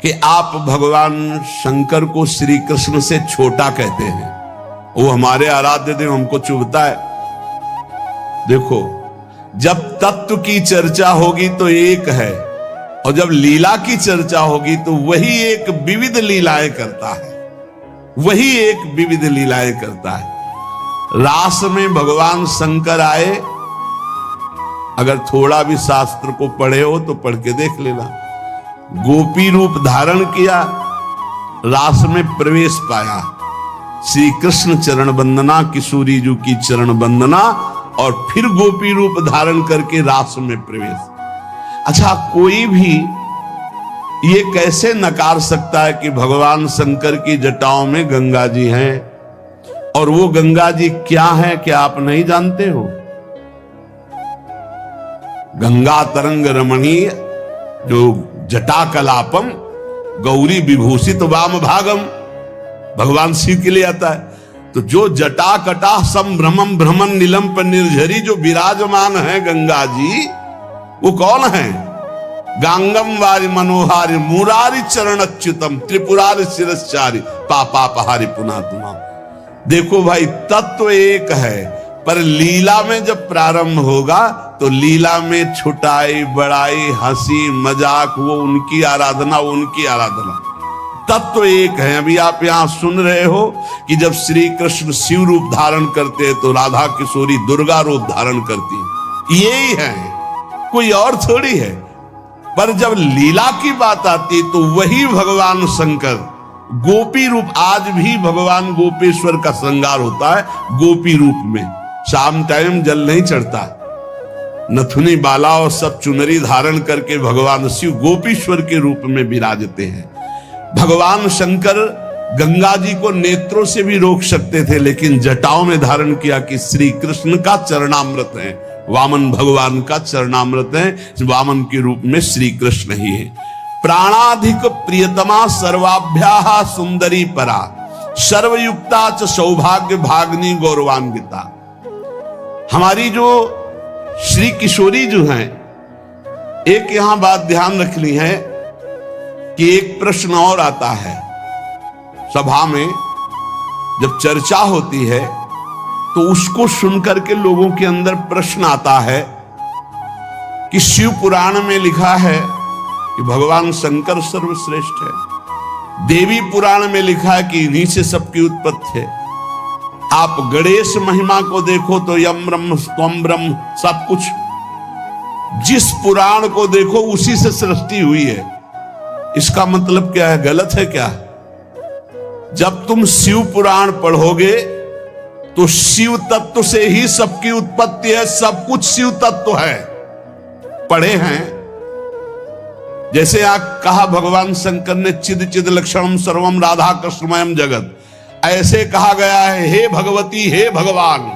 कि आप भगवान शंकर को श्री कृष्ण से छोटा कहते हैं, वो हमारे आराध्य देव, हमको चुभता है। देखो, जब तत्व की चर्चा होगी तो एक है, और जब लीला की चर्चा होगी तो वही एक विविध लीलाएं करता है, वही एक विविध लीलाएं करता है। रास में भगवान शंकर आए, अगर थोड़ा भी शास्त्र को पढ़े हो तो पढ़ के देख लेना। गोपी रूप धारण किया, रास में प्रवेश पाया, श्री कृष्ण चरण वंदना, किशोरी जी की चरण वंदना, और फिर गोपी रूप धारण करके रास में प्रवेश। अच्छा, कोई भी ये कैसे नकार सकता है कि भगवान शंकर की जटाओं में गंगा जी हैं, और वो गंगा जी क्या है, क्या आप नहीं जानते हो? गंगा तरंग रमणीय जो जटा कलापम गौरी विभूषित वाम भागम, भगवान शिव के लिए आता है। तो जो जटा कटा संभ्रमम भ्रमण नीलम पर निर्झरी जो विराजमान है गंगा जी, वो कौन है? गांगम वारि मनोहारि मुरारी चरण अच्युतम त्रिपुरारि शिरश्चारी पापा पहारी पुना तुमा। देखो भाई, तत्व एक है, पर लीला में जब प्रारंभ होगा तो लीला में छुटाई बड़ाई हंसी मजाक, वो उनकी आराधना, वो उनकी आराधना। तत्व एक है। अभी आप यहां सुन रहे हो कि जब श्री कृष्ण शिव रूप धारण करते हैं तो राधा किशोरी दुर्गा रूप धारण करती, यही है, कोई और थोड़ी है। पर जब लीला की बात आती तो वही भगवान शंकर गोपी रूप, आज भी भगवान गोपेश्वर का श्रृंगार होता है गोपी रूप में। शाम टाइम जल नहीं चढ़ता, नथुनी बाला और सब चुनरी धारण करके भगवान शिव गोपीश्वर के रूप में विराजते हैं। भगवान शंकर गंगा जी को नेत्रों से भी रोक सकते थे, लेकिन जटाओं में धारण किया कि श्री कृष्ण का चरणामृत है, वामन भगवान का चरणामृत है, वामन के रूप में श्री कृष्ण ही है। प्राणाधिक प्रियतमा सर्वाभ्याः सुंदरी परा सर्वयुक्ता च सौभाग्य भाग्नि गौरवान्विता। हमारी जो श्री किशोरी जो हैं, एक यहां बात ध्यान रखनी है कि एक प्रश्न और आता है सभा में, जब चर्चा होती है तो उसको सुनकर के लोगों के अंदर प्रश्न आता है कि शिव पुराण में लिखा है कि भगवान शंकर सर्वश्रेष्ठ है, देवी पुराण में लिखा है कि इन्हीं से सबकी उत्पत्ति है। आप गणेश महिमा को देखो तो यम ब्रह्म त्वम ब्रह्म, सब कुछ जिस पुराण को देखो उसी से सृष्टि हुई है। इसका मतलब क्या है? गलत है क्या? जब तुम शिव पुराण पढ़ोगे तो शिव तत्व से ही सबकी उत्पत्ति है, सब कुछ शिव तत्व है। पढ़े हैं, जैसे आप कहा भगवान शंकर ने चिद चिद लक्षणम सर्वम राधा कृष्णमयम जगत, ऐसे कहा गया है हे भगवती हे भगवान,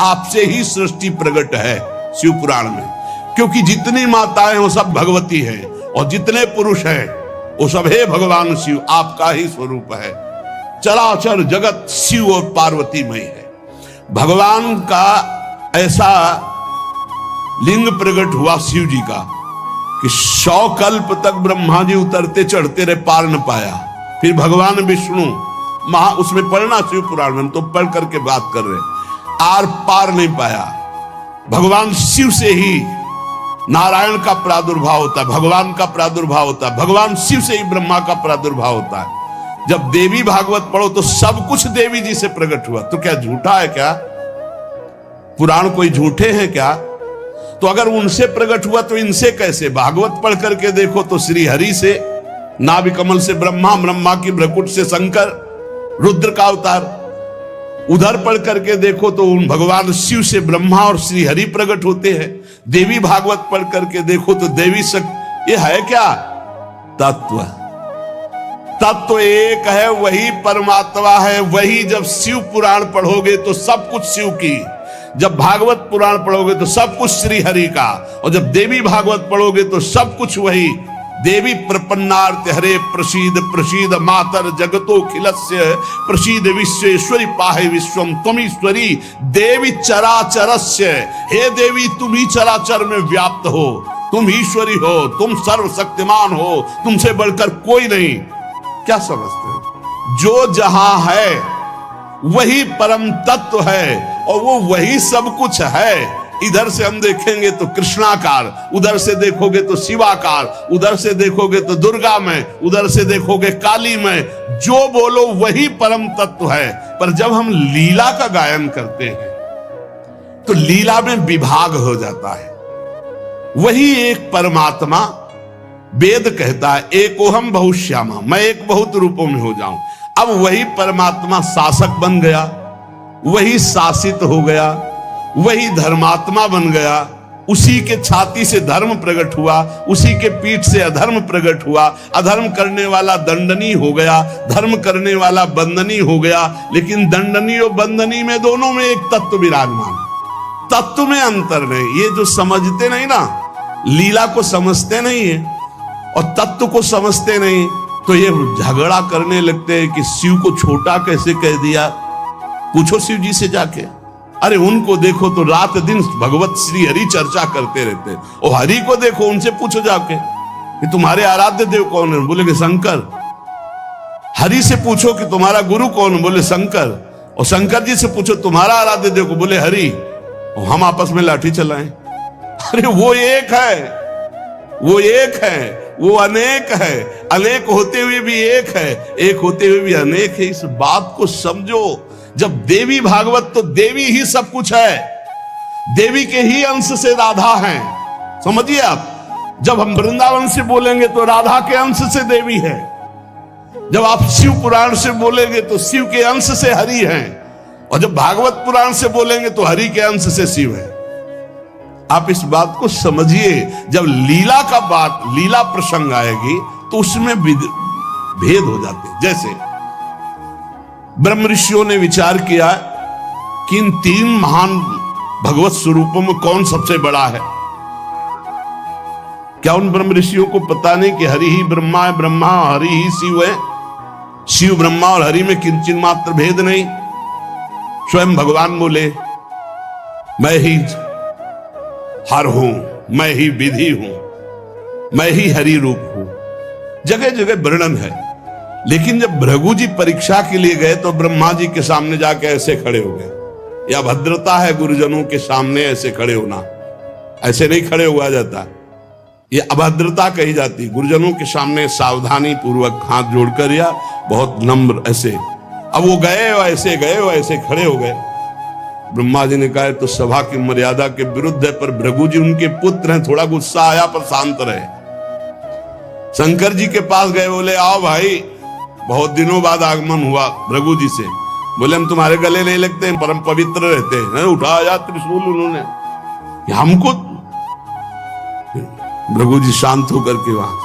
आपसे ही सृष्टि प्रकट है शिव पुराण में, क्योंकि जितनी माताएं वो सब भगवती है, और जितने पुरुष हैं वो सब हे भगवान शिव, आपका ही स्वरूप है। चराचर जगत शिव और पार्वती मय है। भगवान का ऐसा लिंग प्रकट हुआ शिव जी का कि 100 कल्प तक ब्रह्मा जी उतरते चढ़ते रहे, पार न पाया। फिर भगवान विष्णु उसमें पढ़ना शिव पुराण में, तो पढ़ करके बात कर रहे, आर पार नहीं पाया। भगवान शिव से ही नारायण का प्रादुर्भाव होता है, भगवान का प्रादुर्भाव होता है, भगवान शिव से ही ब्रह्मा का प्रादुर्भाव होता है। जब देवी भागवत पढ़ो तो सब कुछ देवी जी से प्रकट हुआ, तो क्या झूठा है क्या? पुराण कोई झूठे हैं क्या? तो अगर उनसे प्रकट हुआ तो इनसे कैसे? भागवत पढ़ करके देखो तो श्री हरि से, नाभि कमल से ब्रह्मा, ब्रह्मा की भ्रकुट से शंकर, रुद्र का अवतार। उधर पढ़ करके देखो तो उन भगवान शिव से ब्रह्मा और श्री हरि प्रकट होते हैं। देवी भागवत पढ़ करके देखो तो देवी शक्ति। ये है क्या? तत्व। तत्व एक है, वही परमात्मा है, वही। जब शिव पुराण पढ़ोगे तो सब कुछ शिव की, जब भागवत पुराण पढ़ोगे तो सब कुछ श्री हरि का, और जब देवी भागवत पढ़ोगे तो सब कुछ वही। देवी प्रपन्नार्थ हरे प्रसीद प्रसीद मातर जगतो खिलस्य प्रसीद विश्वेश्वरी पाहे विश्वम त्वमीश्वरी देवी चराचरस्य। हे देवी, तुम ही चराचर में व्याप्त हो, तुम ईश्वरी हो, तुम सर्वशक्तिमान हो, तुमसे बढ़कर कोई नहीं। क्या समझते हो? जो जहां है वही परम तत्व है और वो वही सब कुछ है। इधर से हम देखेंगे तो कृष्णाकार, उधर से देखोगे तो शिवाकार, उधर से देखोगे तो दुर्गा में, उधर से देखोगे काली में। जो बोलो वही परम तत्व है। पर जब हम लीला का गायन करते हैं तो लीला में विभाग हो जाता है। वही एक परमात्मा, वेद कहता है एकोहम बहुश्यामा, मैं एक बहुत रूपों में हो जाऊं। अब वही परमात्मा शासक बन गया, वही शासित हो गया, वही धर्मात्मा बन गया। उसी के छाती से धर्म प्रकट हुआ, उसी के पीठ से अधर्म प्रकट हुआ। अधर्म करने वाला दंडनीय हो गया, धर्म करने वाला बंदनीय हो गया। लेकिन दंडनीय और बंदनीय में दोनों में एक तत्व विराजमान, तत्व में अंतर नहीं। ये जो समझते नहीं ना, लीला को समझते नहीं है और तत्व को समझते नहीं, तो ये झगड़ा करने लगते हैं कि शिव को छोटा कैसे कह दिया। पूछो शिव जी से जाके, अरे उनको देखो तो रात दिन भगवत श्री हरि चर्चा करते रहते हैं। और हरि को देखो, उनसे पूछो जाके कि तुम्हारे आराध्य देव कौन है, बोलेंगे शंकर। हरि से पूछो कि तुम्हारा गुरु कौन, बोले शंकर। और शंकर जी से पूछो तुम्हारा आराध्य देव को, बोले हरि। और हम आपस में लाठी चलाएं। अरे वो एक है, वो एक है, वो अनेक है। अनेक होते हुए भी एक है, एक होते हुए भी अनेक है। इस बात को समझो। जब देवी भागवत, तो देवी ही सब कुछ है, देवी के ही अंश से राधा है। समझिए आप, जब हम वृंदावन से बोलेंगे तो राधा के अंश से देवी है। जब आप शिव पुराण से बोलेंगे तो शिव के अंश से हरि है। और जब भागवत पुराण से बोलेंगे तो हरि के अंश से शिव है। आप इस बात को समझिए। जब लीला का बात, लीला प्रसंग आएगी तो उसमें भेद हो जाते हैं। जैसे ब्रह्म ऋषियों ने विचार किया कि इन तीन महान भगवत स्वरूपों में कौन सबसे बड़ा है। क्या उन ब्रह्म ऋषियों को पता नहीं कि हरि ही ब्रह्मा है, ब्रह्मा हरि ही शिव है। शिव ब्रह्मा और हरि में किंचित मात्र भेद नहीं। स्वयं भगवान बोले मैं ही हर हूं, मैं ही विधि हूं, मैं ही हरि रूप हूं। जगह जगह वर्णन है। लेकिन जब भृगु जी परीक्षा के लिए गए तो ब्रह्मा जी के सामने जाके ऐसे खड़े हो गए। यह भद्रता है गुरुजनों के सामने ऐसे खड़े होना, ऐसे नहीं खड़े हुआ जाता, ये अभद्रता कही जाती। गुरुजनों के सामने सावधानी पूर्वक हाथ जोड़कर या बहुत नम्र ऐसे। अब वो गए ऐसे खड़े हो गए। ब्रह्मा जी ने कहा तो सभा की मर्यादा के विरुद्ध है, पर भृगु जी उनके पुत्र हैं, थोड़ा गुस्सा आया पर शांत रहे। शंकर जी के पास गए, बोले आओ भाई, बहुत दिनों बाद आगमन हुआ भृगु जी से। बोले हम तुम्हारे गले नहीं लगते हैं, परम पवित्र रहते हैं। उठाया त्रिशूल उन्होंने, हमको। भृगु जी शांत होकर के वहां,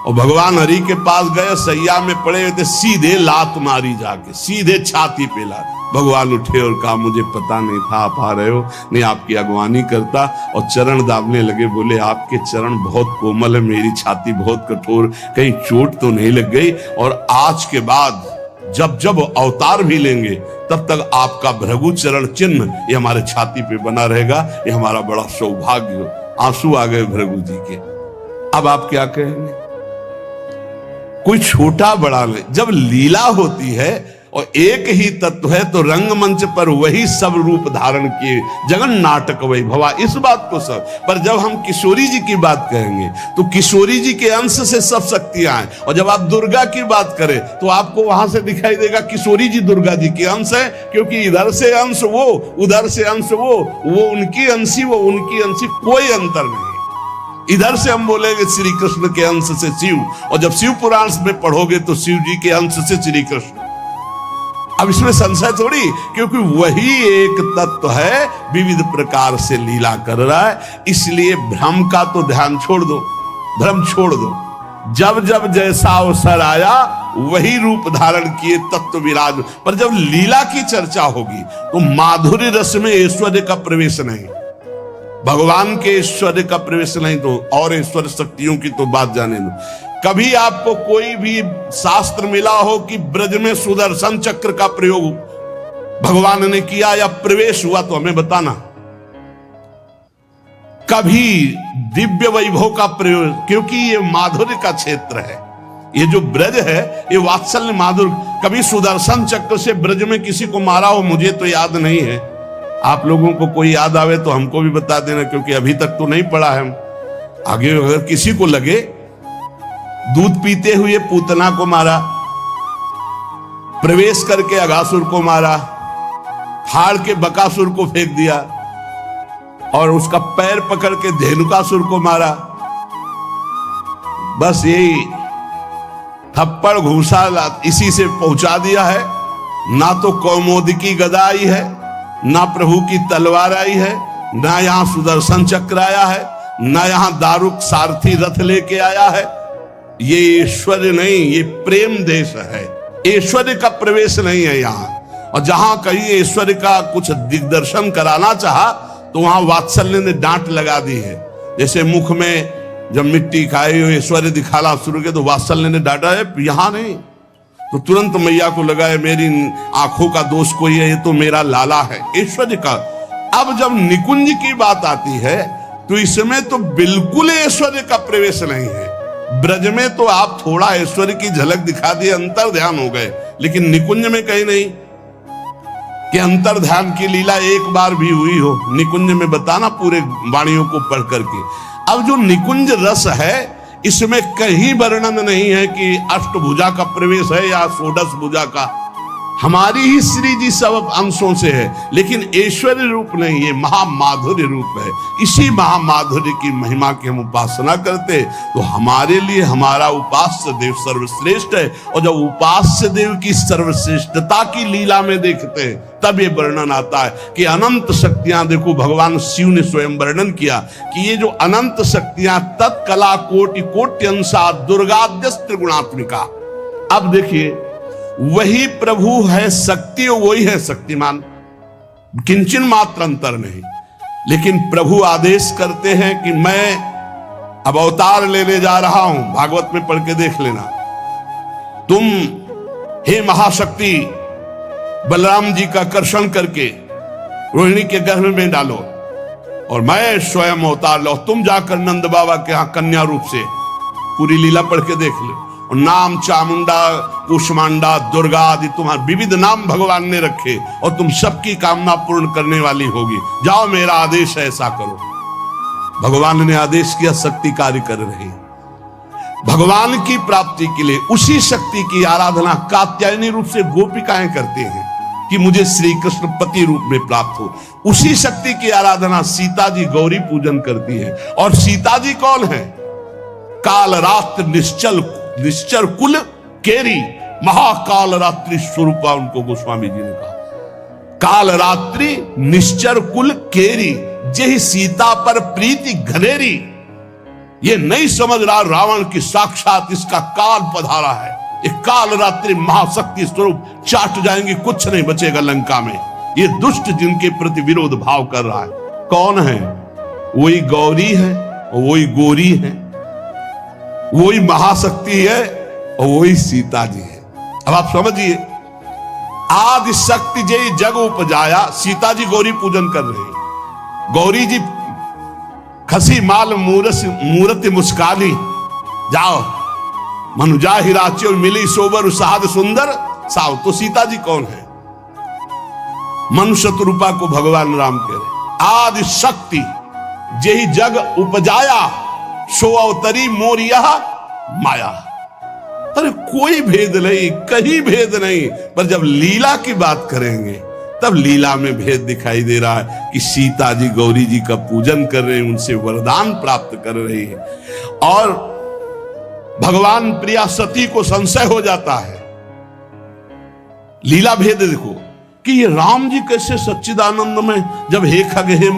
और भगवान हरि के पास गए, सैया में पड़े हुए थे, सीधे लात मारी जाके, सीधे छाती पे लात। भगवान उठे और कहा मुझे पता नहीं था आप आ रहे हो, नहीं आपकी अगवानी करता। और चरण दाबने लगे। बोले आपके चरण बहुत कोमल है, मेरी छाती बहुत कठोर, कहीं चोट तो नहीं लग गई। और आज के बाद जब जब अवतार भी लेंगे तब तक आपका भृगु चरण चिन्ह ये हमारे छाती पे बना रहेगा, ये हमारा बड़ा सौभाग्य हो। आंसू आ गए भृगु जी के। अब आप क्या कहेंगे? कोई छोटा बड़ा नहीं। जब लीला होती है और एक ही तत्व है तो रंगमंच पर वही सब रूप धारण किए, जगन नाटक वही भवा, इस बात को सब। पर जब हम किशोरी जी की बात कहेंगे तो किशोरी जी के अंश से सब शक्तियां हैं। और जब आप दुर्गा की बात करें तो आपको वहां से दिखाई देगा किशोरी जी दुर्गा जी के अंश है, क्योंकि इधर से अंश वो, उधर से अंश वो उनकी अंशी, वो उनकी अंशी, कोई अंतर नहीं। इधर से हम बोलेंगे श्री कृष्ण के अंश से शिव, और जब शिव पुराण में पढ़ोगे तो शिव जी के अंश से श्री कृष्ण। अब इसमें संशय थोड़ी, क्योंकि वही एक तत्व है, विविध प्रकार से लीला कर रहा है। इसलिए भ्रम का तो ध्यान छोड़ दो, भ्रम छोड़ दो। जब जब जैसा अवसर आया वही रूप धारण किए तत्व विराज। पर जब लीला की चर्चा होगी तो माधुर्य रस में ऐश्वर्य का प्रवेश नहीं, भगवान के ऐश्वर्य का प्रवेश नहीं, तो और ऐश्वर्य शक्तियों की तो बात जाने दो। कभी आपको कोई भी शास्त्र मिला हो कि ब्रज में सुदर्शन चक्र का प्रयोग भगवान ने किया या प्रवेश हुआ, तो हमें बताना। कभी दिव्य वैभव का प्रयोग, क्योंकि ये माधुर्य का क्षेत्र है। ये जो ब्रज है ये वात्सल्य माधुर्य। कभी सुदर्शन चक्र से ब्रज में किसी को मारा हो मुझे तो याद नहीं है, आप लोगों को कोई याद आवे तो हमको भी बता देना, क्योंकि अभी तक तो नहीं पढ़ा है। आगे अगर किसी को लगे, दूध पीते हुए पूतना को मारा, प्रवेश करके अगासुर को मारा, फाड़ के बकासुर को फेंक दिया और उसका पैर पकड़ के धेनुकासुर को मारा। बस यही थप्पड़ घूसा इसी से पहुंचा दिया है। ना तो कौमोदकी गदा आई है, ना प्रभु की तलवार आई है, ना यहां सुदर्शन चक्र आया है, ना यहां दारुक सारथी रथ लेके आया है। ये ऐश्वर्य नहीं, ये प्रेम देश है। ऐश्वर्य का प्रवेश नहीं है यहाँ। और जहां कहीं ऐश्वर्य का कुछ दिग्दर्शन कराना चाहा तो वहां वात्सल्य ने डांट लगा दी है। जैसे मुख में जब मिट्टी खाई हो ऐश्वर्य दिखाना शुरू किया तो वात्सल्य ने डांटा है, यहां नहीं। तो तुरंत मैया को लगा है मेरी आंखों का दोष कोई है, ये तो मेरा लाला है ऐश्वर्य का। अब जब निकुंज की बात आती है तो इसमें तो बिल्कुल ऐश्वर्य का प्रवेश नहीं है। ब्रज में तो आप थोड़ा ऐश्वर्य की झलक दिखा दिए, अंतर ध्यान हो गए, लेकिन निकुंज में कहीं नहीं कि अंतर ध्यान की लीला एक बार भी हुई हो। निकुंज में बताना पूरे वाणियों को पढ़ करके। अब जो निकुंज रस है इसमें कहीं वर्णन नहीं है कि अष्टभुजा का प्रवेश है या षोडश भुजा का। हमारी ही श्री जी सब अंशों से है, लेकिन ऐश्वर्य रूप नहीं, ये महामाधुर्य रूप है। इसी महामाधुर्य की महिमा की हम उपासना करते तो हमारे लिए हमारा उपास्य देव सर्वश्रेष्ठ है। और जब उपास्य देव की सर्वश्रेष्ठता की लीला में देखते हैं तब ये वर्णन आता है कि अनंत शक्तियां, देखो भगवान शिव ने स्वयं वर्णन किया कि ये जो अनंत शक्तियां तत्कला कोटि कोट्यंसा दुर्गाद्यस्त्र गुणात्मिका। अब देखिए वही प्रभु है शक्ति, वही है शक्तिमान, किंचन मात्र अंतर नहीं। लेकिन प्रभु आदेश करते हैं कि मैं अब अवतार लेने जा रहा हूं, भागवत में पढ़ के देख लेना। तुम हे महाशक्ति बलराम जी का कर्षण करके रोहिणी के गर्भ में डालो और मैं स्वयं अवतार लो। तुम जाकर नंद बाबा के यहां कन्या रूप से पूरी लीला पढ़ के देख लो। और नाम चामुंडा, कुष्मांडा, दुर्गा आदि तुम्हारे विविध नाम भगवान ने रखे और तुम सबकी कामना पूर्ण करने वाली होगी। जाओ मेरा आदेश है, ऐसा करो। भगवान ने आदेश किया, शक्ति कार्य कर रही। भगवान की प्राप्ति के लिए उसी शक्ति की आराधना कात्यायनी रूप से गोपिकाएं करते हैं कि मुझे श्री कृष्ण पति रूप में प्राप्त हो। उसी शक्ति की आराधना सीता जी गौरी पूजन करती है। और सीता जी कौन है? काल रात्र निश्चर कुल केरी, महाकाल रात्रि स्वरूपा उनको गोस्वामी जी ने कहा। काल रात्रि निश्चर कुल केरी, जय सीता पर प्रीति घनेरी। ये नहीं समझ रहा रावण की साक्षात इसका काल पधारा है। ये काल रात्रि महाशक्ति स्वरूप चाट जाएंगे, कुछ नहीं बचेगा लंका में। ये दुष्ट जिनके प्रति विरोध भाव कर रहा है कौन है? वही गौरी है और वही गोरी है, वही महाशक्ति है और वही सीता जी है। अब आप समझिए, आदि शक्ति जय जग उपजाया, सीता जी गौरी पूजन कर रहे हैं। गौरी जी खसी माल मूर्ति मुस्काली, जाओ मनुजा हिराची और मिली सोबर साध सुंदर साव। तो सीता जी कौन है? मनुष्य रूपा को भगवान राम कह रहे। आदि शक्ति जय जग उपजाया, सो अवतरी मोर यह माया। अरे कोई भेद नहीं, कहीं भेद नहीं। पर जब लीला की बात करेंगे तब लीला में भेद दिखाई दे रहा है कि सीता जी गौरी जी का पूजन कर रहे हैं, उनसे वरदान प्राप्त कर रही है। और भगवान प्रिया सती को संशय हो जाता है। लीला भेद देखो कि ये राम जी कैसे सच्चिदानंद में जब हे खग हे